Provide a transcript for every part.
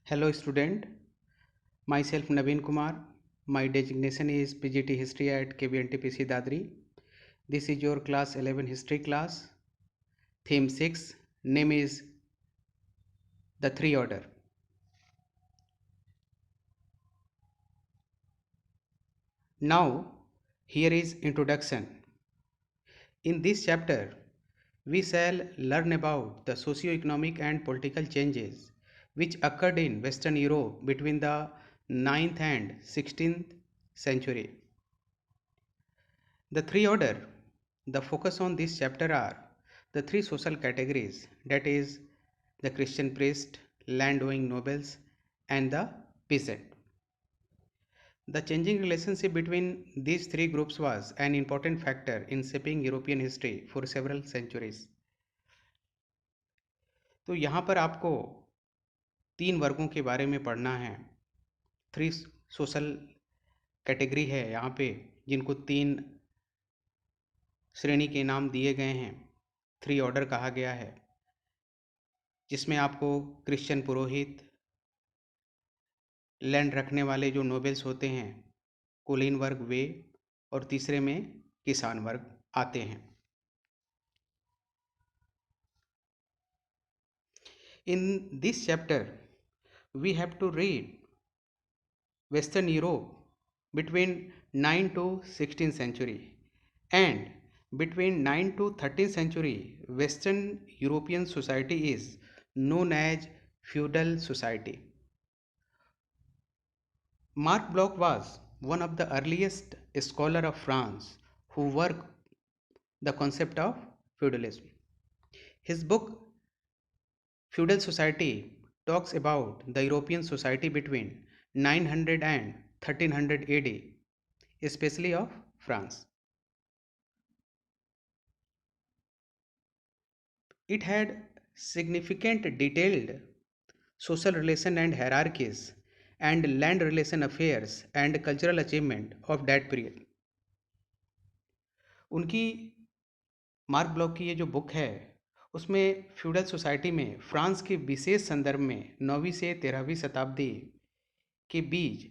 Hello student, myself Naveen Kumar. My designation is PGT History at KVNTPC Dadri. This is your class 11 history class. Theme 6, name is the three order. Now, here is introduction. In this chapter, we shall learn about the socio-economic and political changes which occurred in Western Europe between the 9th and 16th century. The three order, the focus on this chapter are the three social categories, that is the Christian priest, land-owning nobles and the peasant. The changing relationship between these three groups was an important factor in shaping European history for several centuries. तो यहाँ पर आपको तीन वर्गों के बारे में पढ़ना है। थ्री सोशल कैटेगरी है यहाँ पे, जिनको तीन श्रेणी के नाम दिए गए हैं, थ्री ऑर्डर कहा गया है, जिसमें आपको क्रिश्चियन पुरोहित, लैंड रखने वाले जो नोबल्स होते हैं, कुलीन वर्ग वे, और तीसरे में किसान वर्ग आते हैं। In this chapter, we have to read Western Europe between 9 to 16th century, and between 9 to 13th century, Western European society is known as feudal society. Marc Bloch was one of the earliest scholars of France who worked the concept of feudalism. His book Feudal Society talks about the European society between 900 and 1300 AD, especially of France. It had significant detailed social relation and hierarchies and land relation affairs and cultural achievement of that period. उनकी mark block की ये जो book है, उसमें feudal society में France के विशेष संदर्भ में 9वीं से 13वीं शताब्दी के बीच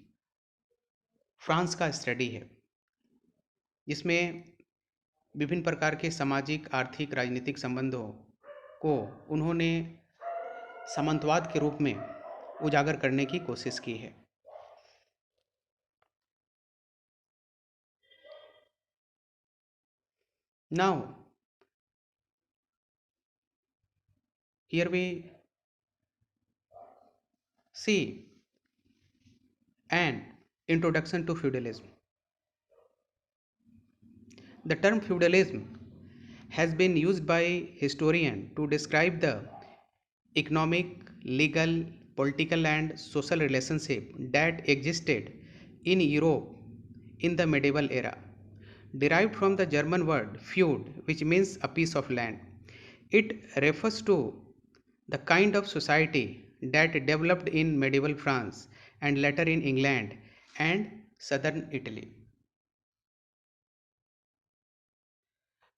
फ्रांस का स्टडी है, जिसमें विभिन्न प्रकार के सामाजिक, आर्थिक, राजनीतिक संबंधों को उन्होंने सामंतवाद के रूप में उजागर करने की कोशिश की है। Now, here we see an introduction to feudalism. The term feudalism has been used by historians to describe the economic, legal, political, and social relationship that existed in Europe in the medieval era. Derived from the German word feud, which means a piece of land, it refers to the kind of society that developed in medieval France and later in England and southern Italy.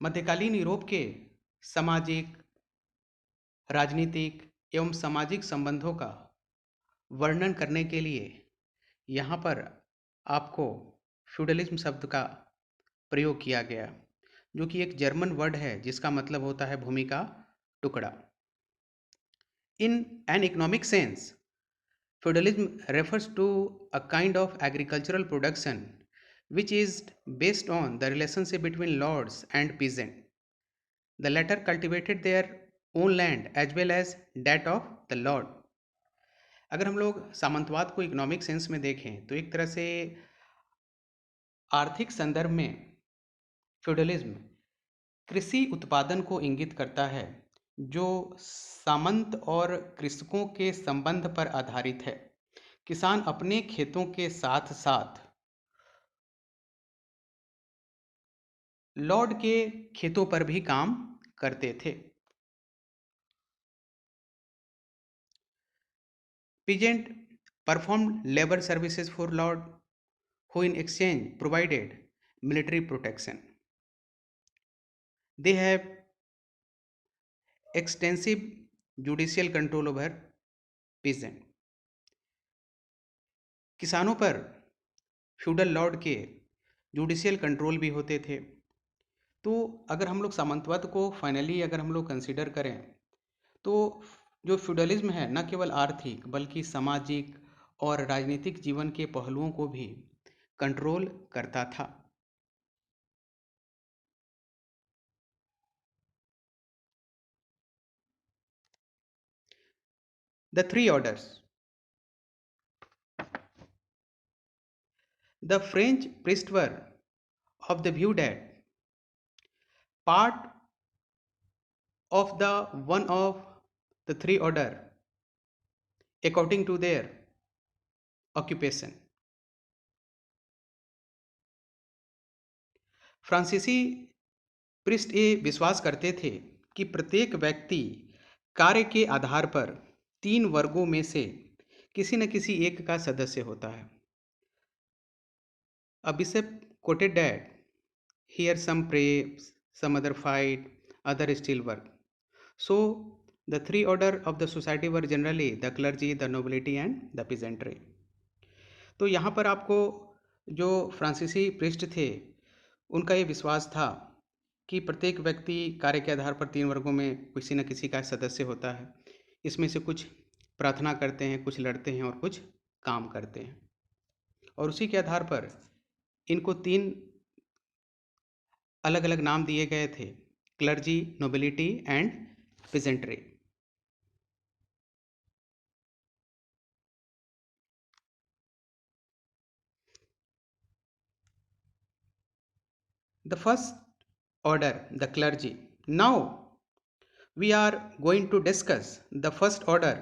मध्यकालीन Europe के सामाजिक, राजनीतिक एवं सामाजिक संबंधों का वर्णन करने के लिए यहाँ पर आपको फ्यूडलिज्म शब्द का प्रयोग किया गया, जो कि एक जर्मन वर्ड है जिसका मतलब होता है भूमि का टुकड़ा। In an economic sense, feudalism refers to a kind of agricultural production which is based on the relationship between lords and peasants. The latter cultivated their own land as well as that of the lord. अगर हम लोग सामंतवाद को economic sense में देखें तो एक तरह से आर्थिक संदर्भ में फ्यूडलिज्म कृषि उत्पादन को इंगित करता है, जो सामंत और कृषकों के संबंध पर आधारित है। किसान अपने खेतों के साथ साथ लॉर्ड के खेतों पर भी काम करते थे। Peasant performed labor services for lord, who in exchange provided military protection. They have extensive judicial control over peasant. किसानों पर फ्यूडल लॉर्ड के जुडिशियल कंट्रोल भी होते थे। तो अगर हम लोग सामंतवाद को फाइनली अगर हम लोग कंसिडर करें तो जो फ्यूडलिज्म है न केवल आर्थिक बल्कि सामाजिक और राजनीतिक जीवन के पहलुओं को भी कंट्रोल करता था। The three orders. The French priests were of the view that part of the one of the three order according to their occupation. फ्रांसीसी पृष्ठ ये विश्वास करते थे कि प्रत्येक व्यक्ति कार्य के आधार पर तीन वर्गों में से किसी न किसी एक का सदस्य होता है। A bishop quoted that here some pray, some other fight, other still work. So the three order of the society were generally the clergy, the nobility and the peasantry. तो यहाँ पर आपको जो फ्रांसीसी पृष्ठ थे उनका ये विश्वास था कि प्रत्येक व्यक्ति कार्य के आधार पर तीन वर्गों में किसी न किसी का सदस्य होता है। इसमें से कुछ प्रार्थना करते हैं, कुछ लड़ते हैं और कुछ काम करते हैं, और उसी के आधार पर इनको तीन अलग अलग नाम दिए गए थे: clergy, nobility and peasantry. The first order, the clergy. Now we are going to discuss the first order,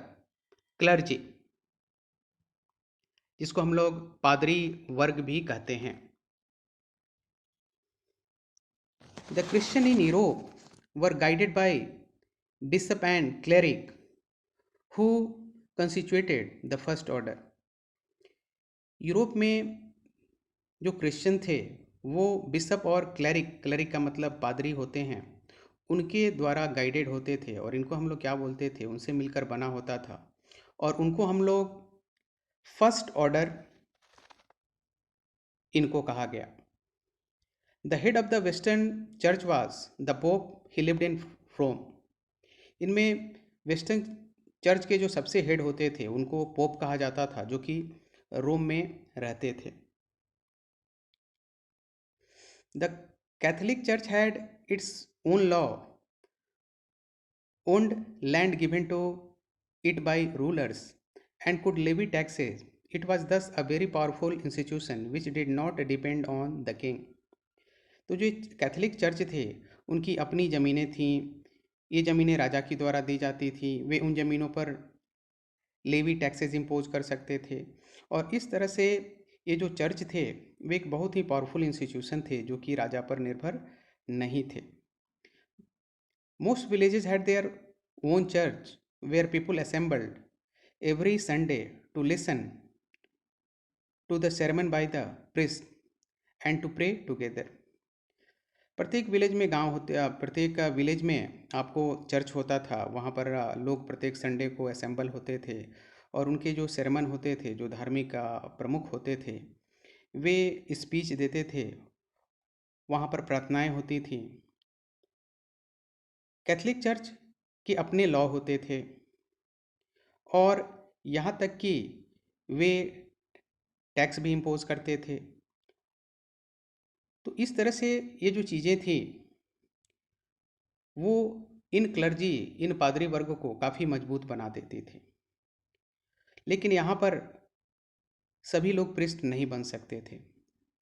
clergy, जिसको हम लोग पादरी वर्ग भी कहते हैं। The Christian in Europe were guided by bishop and cleric who constituted the first order. Europe में जो क्रिश्चियन थे वो बिशप और क्लरिक का मतलब पादरी होते हैं, उनके द्वारा गाइडेड होते थे, और इनको हम लोग क्या बोलते थे, उनसे मिलकर बना होता था, और उनको हम लोग फर्स्ट ऑर्डर इनको कहा गया। The head of the western church was the pope, he lived in Rome. इनमें वेस्टर्न चर्च के जो सबसे हेड होते थे उनको पोप कहा जाता था, जो कि रोम में रहते थे। The Catholic Church had its own law, owned land given to it by rulers, and could levy taxes. It was thus a very powerful institution which did not depend on the king. तो जो Catholic church थे उनकी अपनी ज़मीनें थीं, ये ज़मीनें राजा के द्वारा दी जाती थी, वे उन ज़मीनों पर लेवी टैक्सेस इम्पोज कर सकते थे, और इस तरह से ये जो चर्च थे वे एक बहुत ही पावरफुल इंस्टीट्यूशन थे जो कि राजा पर निर्भर नहीं थे। Most villages had their own church where people assembled every Sunday to listen to the sermon by the priest and to pray together. प्रत्येक विलेज में प्रत्येक विलेज में आपको चर्च होता था, वहाँ पर लोग प्रत्येक संडे को असेंबल होते थे, और उनके जो सेरेमन होते थे, जो धार्मिक प्रमुख होते थे, वे स्पीच देते थे, वहाँ पर प्रार्थनाएं होती थी। कैथोलिक चर्च के अपने लॉ होते थे, और यहाँ तक कि वे टैक्स भी इम्पोज करते थे। तो इस तरह से ये जो चीज़ें थी वो इन क्लर्जी, इन पादरी वर्ग को काफ़ी मजबूत बना देती थी। लेकिन यहाँ पर सभी लोग प्रिस्ट नहीं बन सकते थे।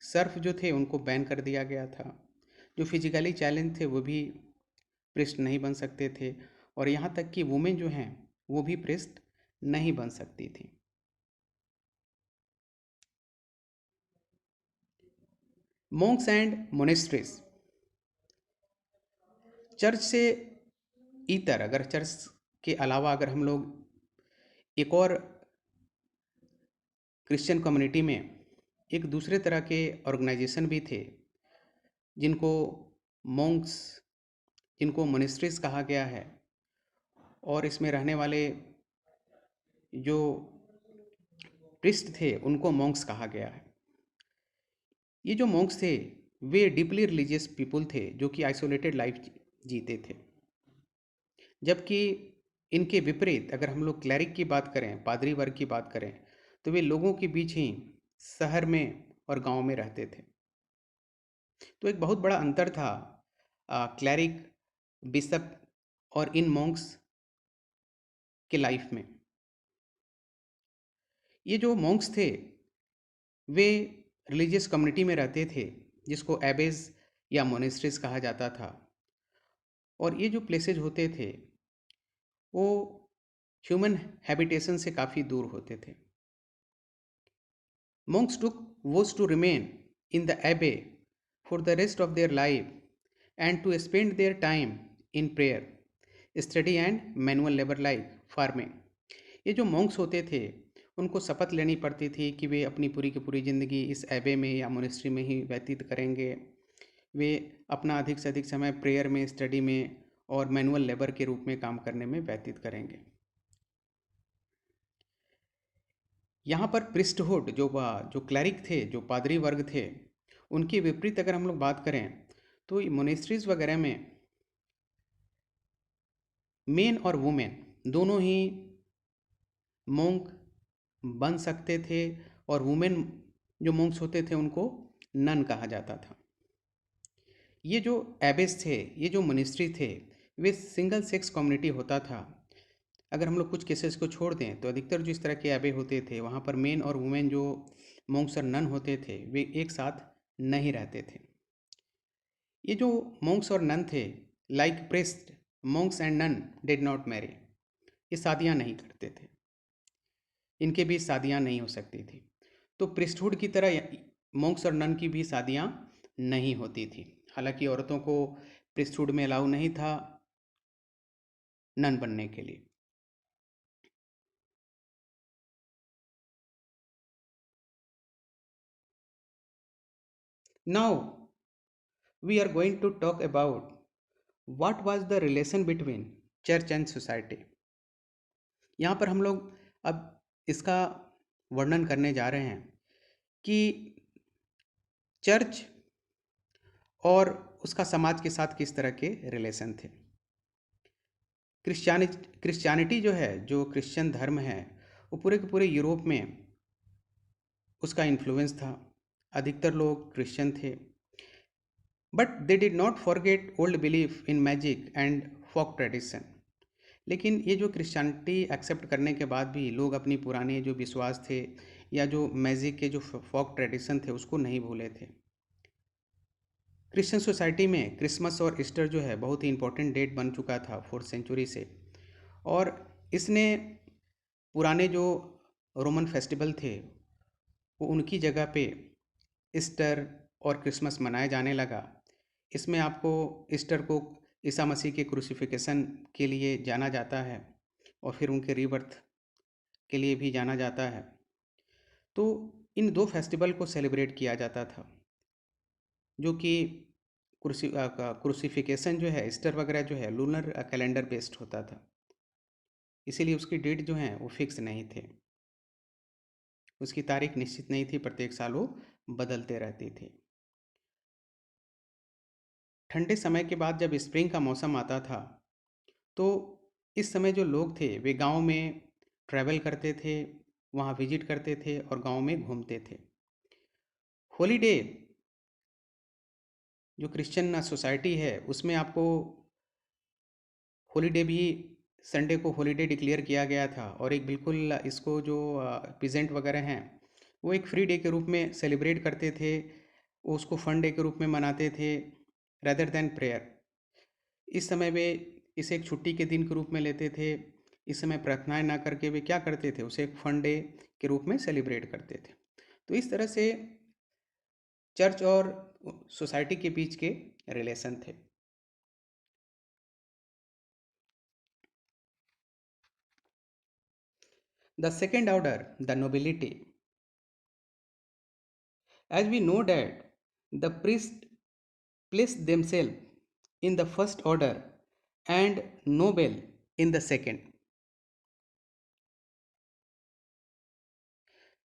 सर्फ जो थे उनको बैन कर दिया गया था। जो फिजिकली चैलेंज थे वो भी प्रिस्ट नहीं बन सकते थे, और यहाँ तक कि वुमेन जो हैं वो भी प्रिस्ट नहीं बन सकती थी। Monks and monasteries. चर्च से इतर, अगर चर्च के अलावा अगर हम लोग एक और क्रिश्चियन कम्युनिटी में एक दूसरे तरह के ऑर्गेनाइजेशन भी थे जिनको मॉन्क्स, जिनको मोनेस्ट्रीज कहा गया है, और इसमें रहने वाले जो प्रिस्ट थे उनको मॉन्क्स कहा गया है। ये जो मॉन्क्स थे वे डीपली रिलीजियस पीपल थे जो कि आइसोलेटेड लाइफ जीते थे, जबकि इनके विपरीत अगर हम लोग क्लैरिक की बात करें, पादरी वर्ग की बात करें, तो वे लोगों के बीच ही शहर में और गांव में रहते थे। तो एक बहुत बड़ा अंतर था क्लैरिक, बिशप और इन मॉन्क्स के लाइफ में। ये जो मॉन्क्स थे वे रिलीजियस कम्युनिटी में रहते थे जिसको एबेज या मोनेस्ट्रीज कहा जाता था, और ये जो प्लेसेज होते थे वो ह्यूमन हैबिटेशन से काफ़ी दूर होते थे। Monks took vows to remain in the abbey for the rest of their life and to spend their time in prayer, study and manual labor like farming. ये जो monks होते थे उनको शपथ लेनी पड़ती थी कि वे अपनी पूरी की पूरी ज़िंदगी इस एबे में या मोनेस्ट्री में ही व्यतीत करेंगे। वे अपना अधिक से अधिक समय प्रेयर में, स्टडी में और मैनुअल लेबर के रूप में काम करने में व्यतीत करेंगे। यहाँ पर प्रिस्टहुड जो क्लैरिक थे, जो पादरी वर्ग थे, उनके विपरीत अगर हम लोग बात करें तो मोनेस्ट्रीज वगैरह में मेन और वुमेन दोनों ही मोंक बन सकते थे, और वुमेन जो मोंक्स होते थे उनको नन कहा जाता था। ये जो एबेस थे, ये जो मोनेस्ट्री थे, वे सिंगल सेक्स कम्युनिटी होता था। अगर हम लोग कुछ केसेस को छोड़ दें तो अधिकतर जो इस तरह के एबे होते थे वहाँ पर मेन और वुमेन जो मोंक्स और नन होते थे वे एक साथ नहीं रहते थे। ये जो मोंक्स और नन थे, like priest, monks and nun did not marry, ये शादियाँ नहीं करते थे, इनके बीच शादियाँ नहीं हो सकती थी। तो प्रिस्टहुड की तरह मोंक्स और नन की भी शादियाँ नहीं होती थी। हालांकि औरतों को प्रिस्टहुड में अलाउ नहीं था नन बनने के लिए। Now we are going to talk about what was the relation between church and society. यहाँ पर हम लोग अब इसका वर्णन करने जा रहे हैं कि चर्च और उसका समाज के साथ किस तरह के रिलेशन थे। क्रिश्चियनिटी जो है, जो क्रिश्चियन धर्म है, वो पूरे के पूरे यूरोप में उसका इन्फ्लुएंस था। अधिकतर लोग क्रिश्चियन थे, but they did not forget old belief in magic and folk tradition. लेकिन ये जो क्रिश्चियनिटी एक्सेप्ट करने के बाद भी लोग अपनी पुराने जो विश्वास थे या जो मैजिक के जो फोक ट्रेडिशन थे उसको नहीं भूले थे। क्रिश्चियन सोसाइटी में क्रिसमस और ईस्टर जो है बहुत ही इंपॉर्टेंट डेट बन चुका था 4th सेंचुरी से, और इसने पुराने जो रोमन फेस्टिवल थे वो उनकी जगह पे ईस्टर और क्रिसमस मनाया जाने लगा। इसमें आपको ईस्टर को ईसा मसीह के क्रूसिफिकेशन के लिए जाना जाता है और फिर उनके रीबर्थ के लिए भी जाना जाता है। तो इन दो फेस्टिवल को सेलिब्रेट किया जाता था, जो कि क्रूसिफिकेशन जो है, ईस्टर वगैरह जो है, लूनर कैलेंडर बेस्ड होता था, इसीलिए उसकी डेट जो है वो फिक्स नहीं थे, उसकी तारीख निश्चित नहीं थी, प्रत्येक साल वो बदलते रहती थी। ठंडे समय के बाद जब स्प्रिंग का मौसम आता था तो इस समय जो लोग थे वे गांव में ट्रैवल करते थे, वहाँ विजिट करते थे और गांव में घूमते थे। हॉलीडे जो क्रिश्चियन सोसाइटी है उसमें आपको हॉलीडे भी, संडे को हॉलीडे डिक्लेयर किया गया था, और एक बिल्कुल इसको जो पीजेंट वगैरह हैं वो एक फ्री डे के रूप में सेलिब्रेट करते थे, वो उसको फन डे के रूप में मनाते थे रेदर देन प्रेयर। इस समय वे इसे एक छुट्टी के दिन के रूप में लेते थे। इस समय प्रार्थनाएं ना करके वे क्या करते थे, उसे एक फन डे के रूप में सेलिब्रेट करते थे। तो इस तरह से चर्च और सोसाइटी के बीच के रिलेशन थे। The second order, the nobility. As we know that the priests placed themselves in the first order and noble in the second.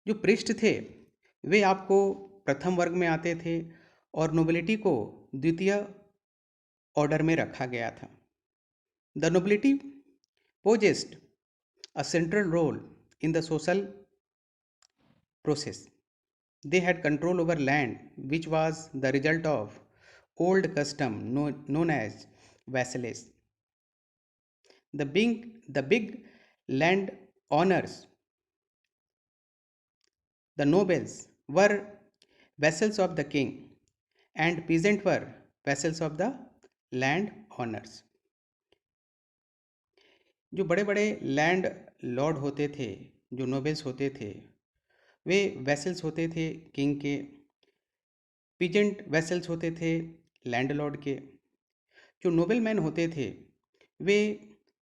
जो पृष्ठ थे वे आपको प्रथम वर्ग में आते थे और नोबिलिटी को द्वितीय ऑर्डर में रखा गया था। The nobility पोजेस्ट a central role in the social process. They had control over land, which was the result of old custom known as vassalage. The big land owners, the nobles, were vassals of the king, and peasants were vassals of the land owners. जो बड़े बड़े land Lord होते थे, जो nobles होते थे, वे vessels होते थे किंग के। पीजेंट वैसल्स होते थे लैंडलॉर्ड के। जो नोबल मैन होते थे वे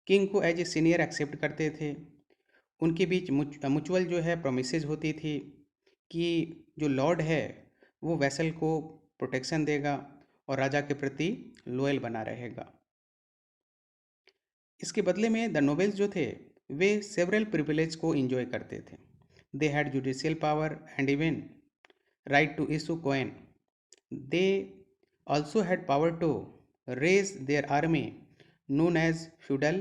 किंग को एज ए सीनियर एक्सेप्ट करते थे। उनके बीच म्यूचुअल जो है प्रोमिसेस होती थी कि जो लॉर्ड है वो वैसल को प्रोटेक्शन देगा और राजा के प्रति लॉयल बना रहेगा। इसके बदले में द नोबल्स जो थे वे सेवरल प्रिविलेज को इंजॉय करते थे। They had judicial power and even right to issue coin. They also had power to raise their army known as feudal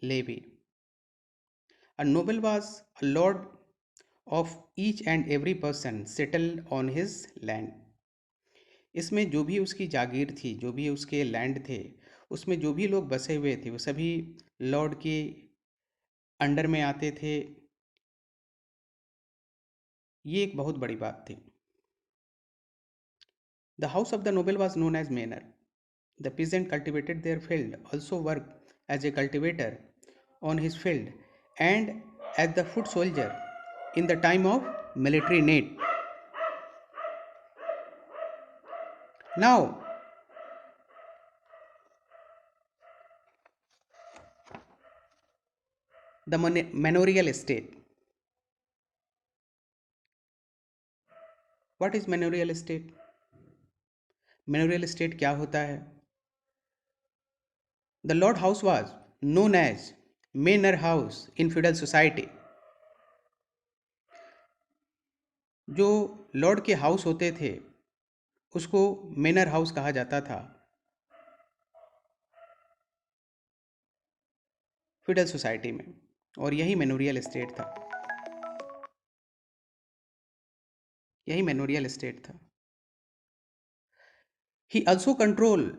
levy. A noble was a lord of each and every person settled on his land. इसमें जो भी उसकी जागीर थी, जो भी उसके land थे, उसमें जो भी लोग बसे हुए थे वो सभी लॉर्ड के अंडर में आते थे। ये एक बहुत बड़ी बात थी। The house of the noble was known as manor. The peasant cultivated their field, also worked as a cultivator on his field and as the foot soldier in the time of military need. Now, the manorial estate. What is manorial estate? Manorial estate क्या होता है? The lord house was known as manor house in feudal society. जो Lord के house होते थे उसको मेनर house कहा जाता था फ्यूडल सोसाइटी में, और यही मेनोरियल एस्टेट था। यही मेनोरियल एस्टेट था। He also controlled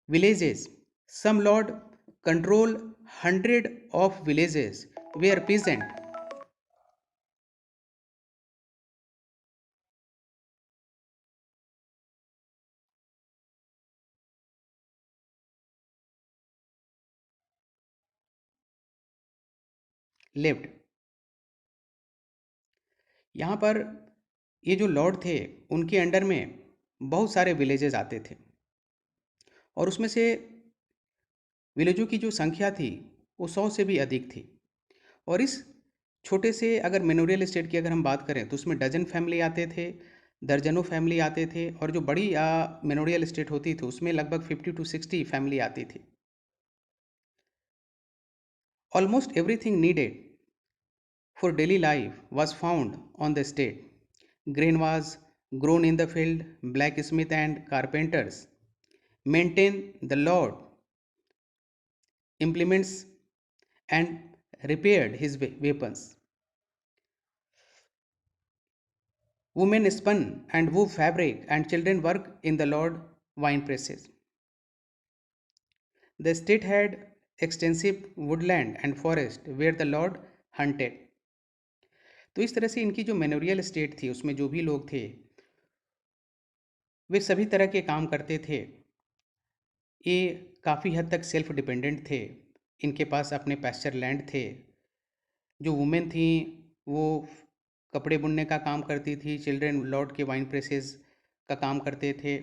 villages. Some lord control hundred of villages where peasant lived. यहाँ पर ये जो लॉर्ड थे उनके अंडर में बहुत सारे विलेजेस आते थे और उसमें से विलेजों की जो संख्या थी वो 100 से भी अधिक थी। और इस छोटे से अगर मेनोरियल एस्टेट की अगर हम बात करें तो उसमें डजन फैमिली आते थे, दर्जनों फैमिली आते थे, और जो बड़ी मेनोरियल एस्टेट होती थी उसमें लगभग 50 to 60 फैमिली आती थी। Almost everything needed for daily life was found on the estate. Grain was grown in the field, blacksmith and carpenters maintained the lord implements and repaired his weapons. Women spun and wove fabric, and children worked in the lord wine presses. The estate had extensive woodland and forest where the lord hunted. तो इस तरह से इनकी जो manorial state थी उसमें जो भी लोग थे वे सभी तरह के काम करते थे। ये काफ़ी हद तक सेल्फ डिपेंडेंट थे। इनके पास अपने पैस्चर लैंड थे। जो वुमेन थी वो कपड़े बुनने का काम करती थी, चिल्ड्रन लॉर्ड के वाइन प्रेसेस का काम करते थे।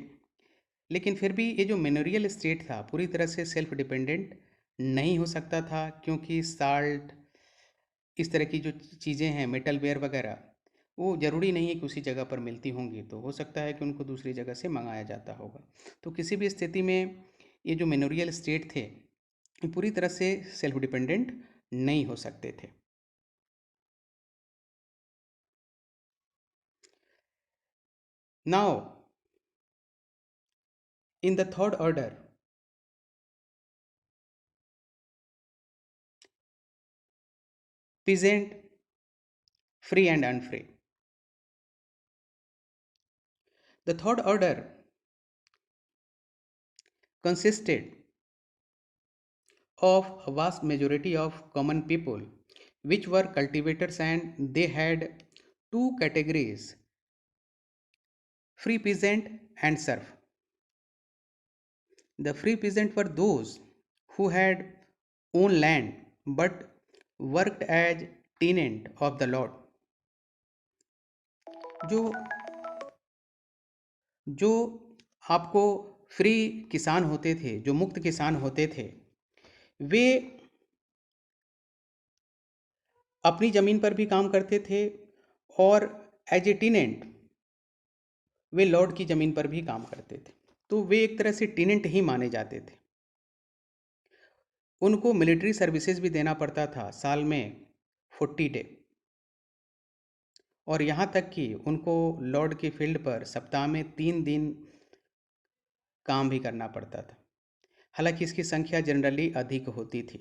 लेकिन फिर भी ये जो मेनोरियल स्टेट था पूरी तरह से सेल्फ डिपेंडेंट नहीं हो सकता था, क्योंकि साल्ट इस तरह की जो चीज़ें हैं, मेटल वेयर वगैरह, वो ज़रूरी नहीं है कि उसी जगह पर मिलती होंगी, तो हो सकता है कि उनको दूसरी जगह से मंगाया जाता होगा। तो किसी भी स्थिति में ये जो मेनोरियल स्टेट थे ये पूरी तरह से सेल्फ डिपेंडेंट नहीं हो सकते थे। Now, in the third order, peasant, free and unfree. The third order consisted of a vast majority of common people which were cultivators, and they had two categories: free peasant and serf. The free peasant were those who had owned land but worked as tenant of the lord. जो जो आपको free किसान होते थे, जो मुक्त किसान होते थे, वे अपनी ज़मीन पर भी काम करते थे और एज ए टेनेंट वे लॉर्ड की ज़मीन पर भी काम करते थे। तो वे एक तरह से टेनेंट ही माने जाते थे। उनको मिलिट्री सर्विसेज भी देना पड़ता था, साल में 40 डे, और यहाँ तक कि उनको लॉर्ड के फील्ड पर सप्ताह में 3 दिन काम भी करना पड़ता था। हालांकि इसकी संख्या जनरली अधिक होती थी।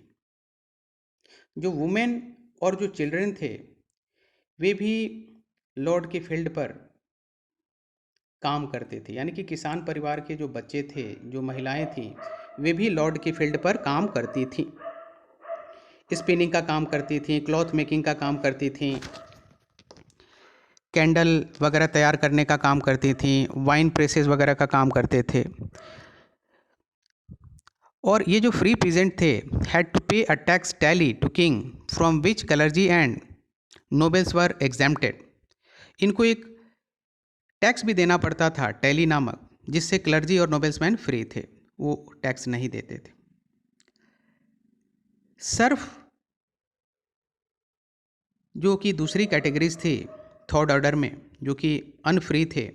जो वुमेन और जो चिल्ड्रन थे, वे भी लॉर्ड के फील्ड पर काम करते थे, यानी कि किसान परिवार के जो बच्चे थे, जो महिलाएं थीं, वे भी लॉर्ड के फील्ड पर काम करती थीं। स्पिनिंग का काम करती थीं, क्लॉथ मेकिंग का काम करती थीं, कैंडल वगैरह तैयार करने का काम करती थीं, वाइन प्रेसेस वगैरह का काम करते थे। और ये जो फ्री पीजेंट थे had to pay a tax tally to king from which clergy and nobles were exempted. इनको एक टैक्स भी देना पड़ता था, टैली नामक, जिससे क्लर्जी और नोबल्समैन फ्री थे, वो टैक्स नहीं देते थे। सर्फ जो कि दूसरी कैटेगरीज थी थर्ड ऑर्डर में, जो कि अनफ्री थे,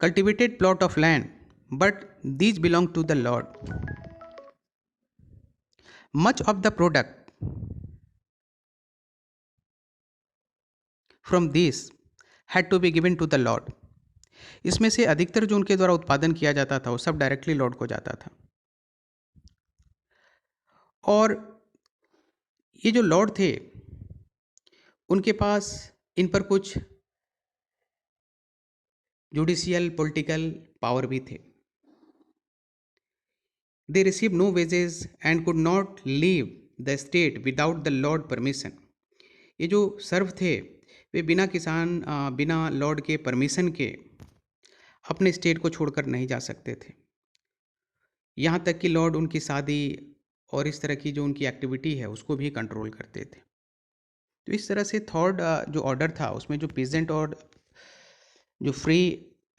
cultivated plot of land but these belong to the lord. Much of the product from this had to be given to the lord. इसमें से अधिकतर जो उनके द्वारा उत्पादन किया जाता था वो सब डायरेक्टली लॉर्ड को जाता था। और ये जो लॉर्ड थे, उनके पास इन पर कुछ जुडिशियल पॉलिटिकल पावर भी थे। They receive no wages and could not leave the state without the lord permission. ये जो सर्व थे, वे बिना लॉर्ड के परमिशन के अपने स्टेट को छोड़कर नहीं जा सकते थे। यहाँ तक कि लॉर्ड उनकी शादी और इस तरह की जो उनकी एक्टिविटी है उसको भी कंट्रोल करते थे। तो इस तरह से थर्ड जो ऑर्डर था, उसमें जो पीजेंट और जो फ्री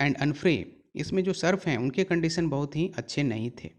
एंड अनफ्री, इसमें जो सर्फ हैं उनके कंडीशन बहुत ही अच्छे नहीं थे।